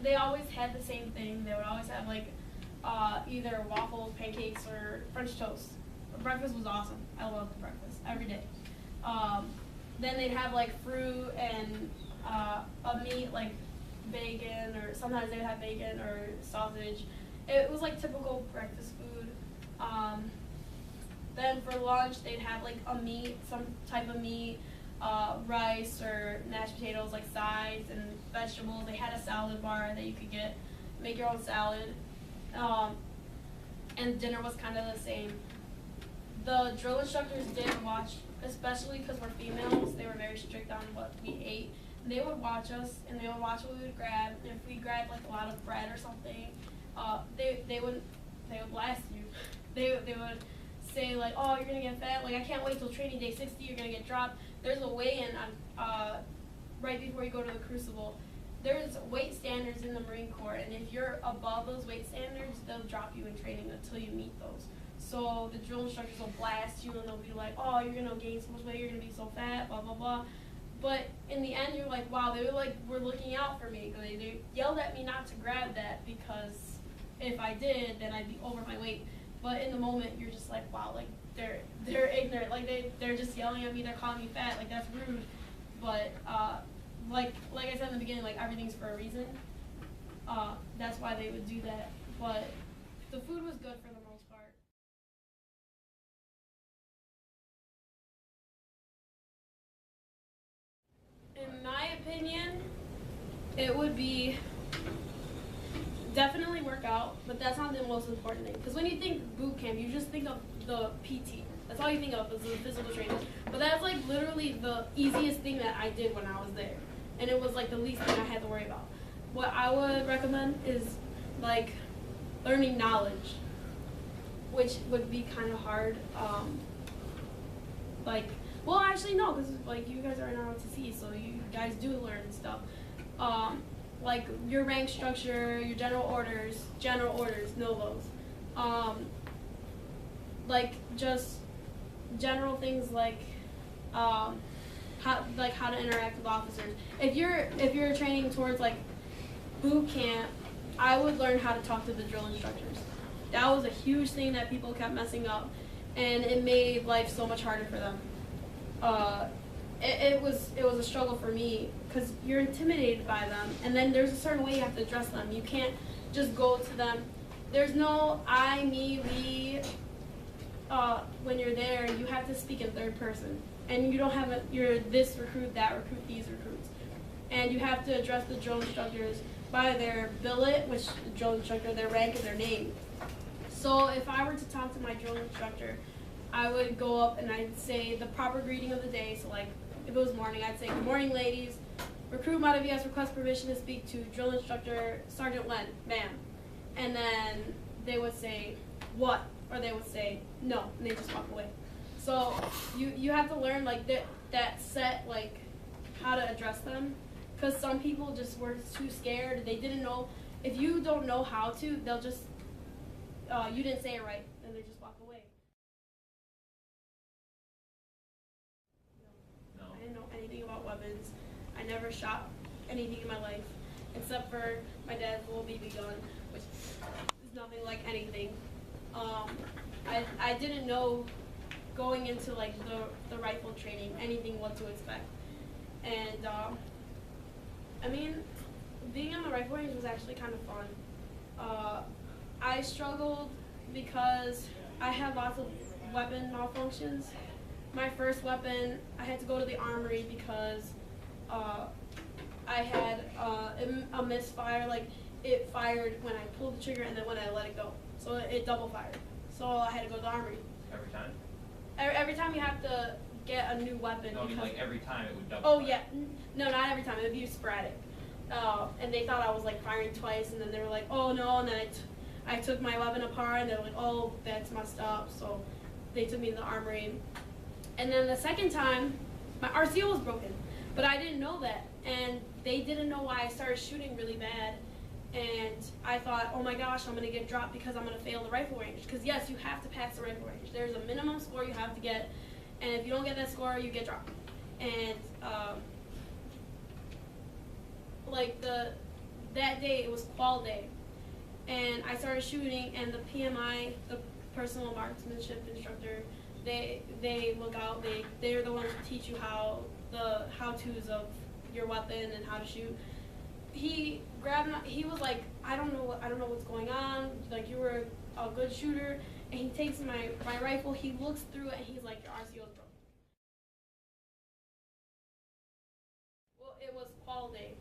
they always had the same thing. They would always have like either waffles, pancakes, or French toast. Breakfast was awesome. I loved breakfast every day. Then they'd have like fruit and a meat like bacon, or sometimes they would have bacon or sausage. It was like typical breakfast food. Then for lunch they'd have like a meat, some type of meat, rice or mashed potatoes like sides, and vegetables. They had a salad bar that you could make your own salad. And dinner was kind of the same. The drill instructors did watch, especially because we're females, they were very strict on what we ate. They would watch us, and they would watch what we would grab. And if we grabbed like a lot of bread or something, they would blast you. They would say like, oh, you're gonna get fat. Like, I can't wait till training day 60. You're gonna get dropped. There's a weigh-in on right before you go to the crucible. There's weight standards in the Marine Corps, and if you're above those weight standards, they'll drop you in training until you meet those. So the drill instructors will blast you, and they'll be like, oh, you're gonna gain so much weight. You're gonna be so fat. Blah blah blah. But in the end, you're like, wow, they were looking out for me. They yelled at me not to grab that, because if I did, then I'd be over my weight. But in the moment, you're just like, wow, like they're ignorant. Like they're just yelling at me. They're calling me fat. Like, that's rude. But like I said in the beginning, like, everything's for a reason. That's why they would do that. But the food was good for the most part. In my opinion, it would be definitely work out, but that's not the most important thing. Because when you think boot camp, you just think of the PT. That's all you think of, is the physical training. But that's like literally the easiest thing that I did when I was there. And it was like the least thing I had to worry about. What I would recommend is like learning knowledge, which would be kind of hard. Well, actually no, because like you guys are in ROTC, so you guys do learn stuff. Like your rank structure, your general orders, know those. Like just general things like how to interact with officers. If you're training towards like boot camp, I would learn how to talk to the drill instructors. That was a huge thing that people kept messing up, and it made life so much harder for them. It was a struggle for me, because you're intimidated by them, and then there's a certain way you have to address them. You can't just go to them. There's no I, me, we. When you're there, you have to speak in third person, and you don't have you're this recruit, that recruit, these recruits, and you have to address the drill instructors by their billet, which the drill instructor, their rank, and their name. So if I were to talk to my drill instructor, I would go up and I'd say the proper greeting of the day. So like if it was morning, I'd say, good morning, ladies. Recruit Maravillas requests permission to speak to drill instructor Sergeant Wen, ma'am. And then they would say, what? Or they would say, no, and they just walk away. So you have to learn like that set, like how to address them. Because some people just were too scared. They didn't know. If you don't know how to, they'll just, you didn't say it right, and they just walk away. No. I didn't know anything about weapons. I never shot anything in my life, except for my dad's little BB gun, which is nothing like anything. I didn't know going into like the rifle training anything what to expect. And I mean, being on the rifle range was actually kind of fun. I struggled because I had lots of weapon malfunctions. My first weapon, I had to go to the armory because I had a misfire. Like, it fired when I pulled the trigger and then when I let it go. So it double fired. So I had to go to the armory. Every time? Every time you have to get a new weapon. No, I mean like every time it would double Oh fire. yeah, no, not every time. It would be sporadic. And they thought I was like firing twice, and then they were like, oh no, and then I took my weapon apart, and they were like, oh, that's messed up. So they took me to the armory. And then the second time, my RCO was broken, but I didn't know that, and they didn't know why I started shooting really bad. And I thought, oh my gosh, I'm going to get dropped because I'm going to fail the rifle range. Because yes, you have to pass the rifle range. There's a minimum score you have to get, and if you don't get that score, you get dropped. And like that day it was qual day, and I started shooting, and the PMI, the personal marksmanship instructor, they look out. They're the ones who teach you the how-tos of your weapon and how to shoot. He grabbed. He was like, I don't know what's going on. Like, you were a good shooter. And he takes my rifle. He looks through it and he's like, your RCO's broken. Well, it was qual day,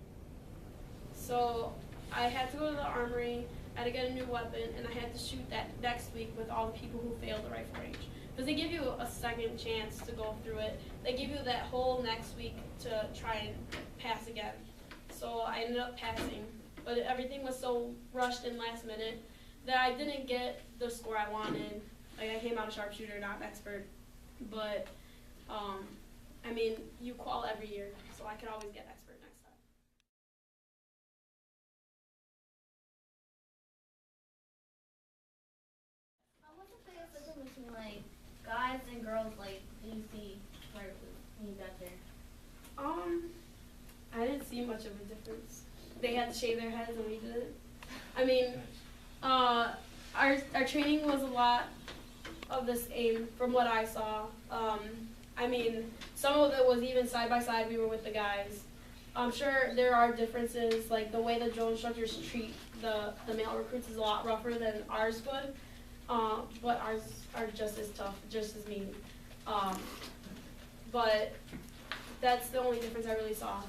so I had to go to the armory. I had to get a new weapon, and I had to shoot that next week with all the people who failed the rifle range. Because they give you a second chance to go through it. They give you that whole next week to try and pass again. So I ended up passing, but everything was so rushed and last minute that I didn't get the score I wanted. Like, I came out a sharpshooter, not an expert. But, I mean, you qual every year, so I could always get expert next time. What's the biggest difference between, like, guys and girls, like, do you see when you got there? I didn't see much of a difference. They had to shave their heads and we didn't. I mean, our training was a lot of the same from what I saw. I mean, some of it was even side by side. We were with the guys. I'm sure there are differences, like the way the drill instructors treat the male recruits is a lot rougher than ours would, but ours are just as tough, just as mean. But that's the only difference I really saw.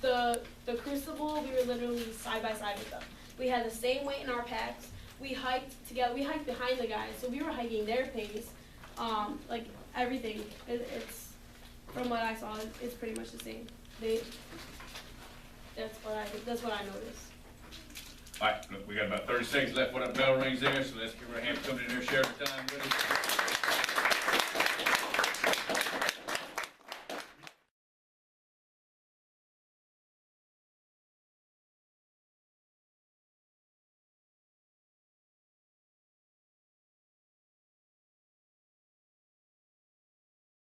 The Crucible, we were literally side by side with them. We had the same weight in our packs. We hiked together. We hiked behind the guys, so we were hiking their pace. Like everything, it's from what I saw, it's pretty much the same. That's what I noticed. All right, look, we got about 30 seconds left when that bell rings there, so let's give her a hand for coming in here, share the time with us.